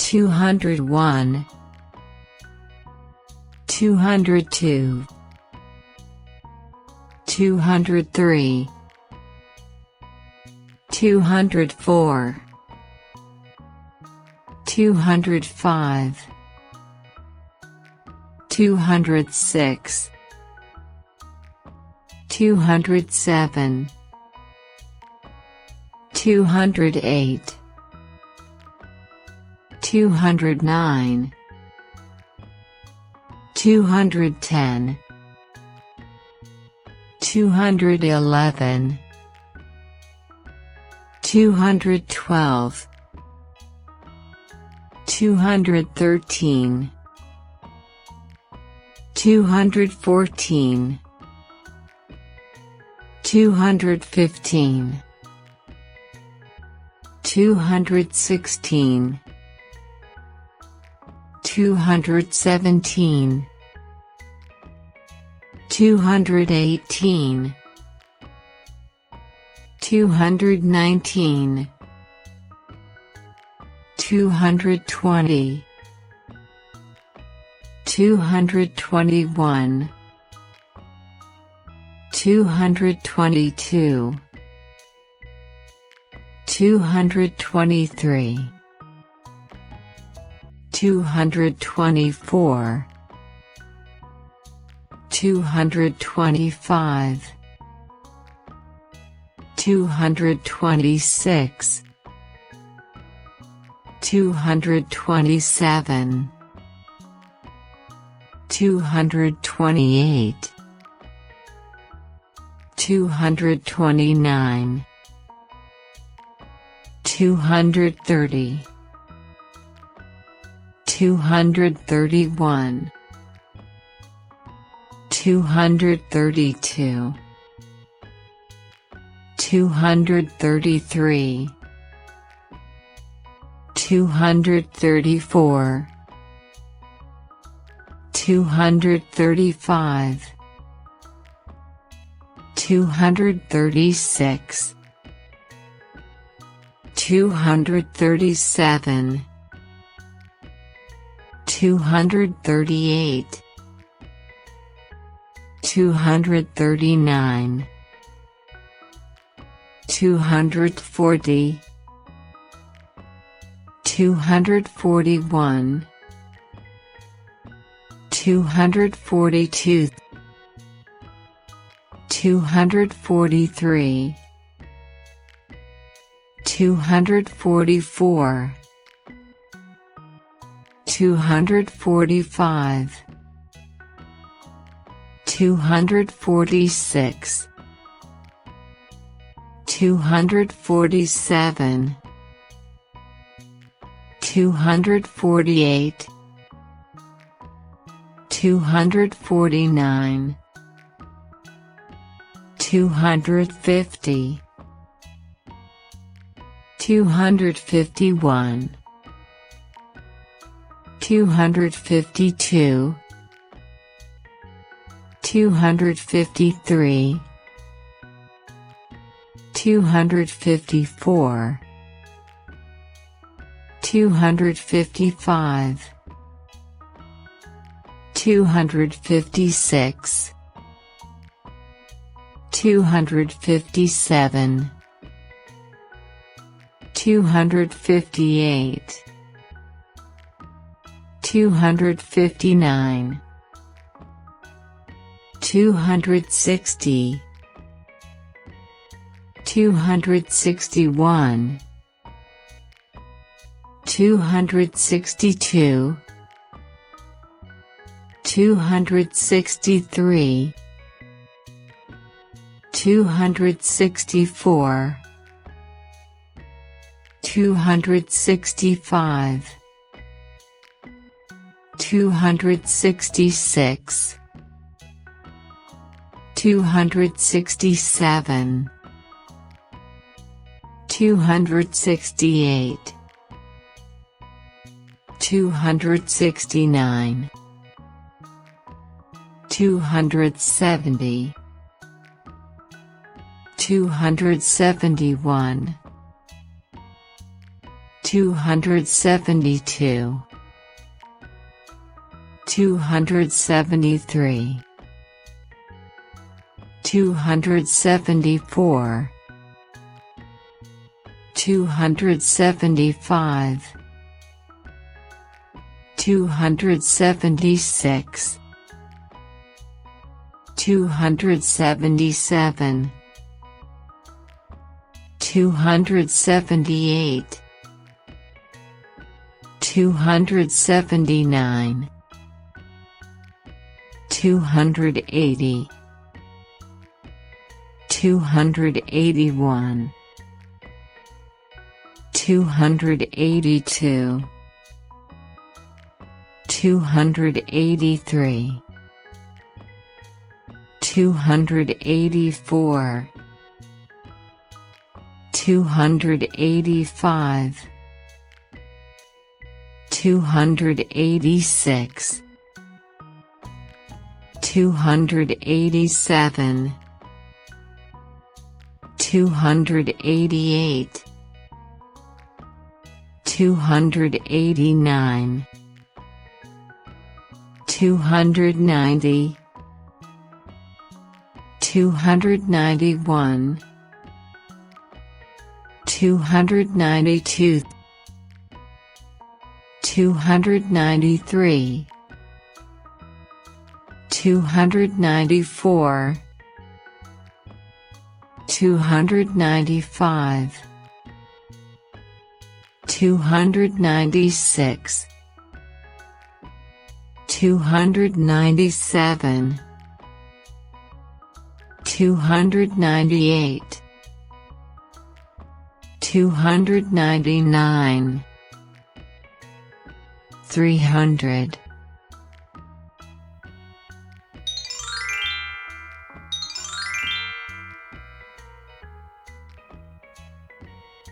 201, 202, 203, 204, 205, 206, 207, 208, 209, 210, 211, 212, 213, 214, 215, 216, 217, 218, 219, 220, 221, 222, 223, 224, 225, 226, 227, 228, 229, 230, 231, 232, 233, 234, 235, 236, 237, 238, 239, 240, 241, 242, 243, 244, 245, 246, 247, 248, 249, 250, 251, 252, 253, 254, 255, 256, 257, 258, 259, 260, 261, 262, 263, 264, 265, 266, 267, 268, 269, 270, 271, 272, 273, 274, 275, 276, 277, 278, 279, 280, 281, 282, 283, 284, 285, 286, 287, 288, 289, 290, 291, 292, 293, 294, 295, 296, 297, 298, 299, 300.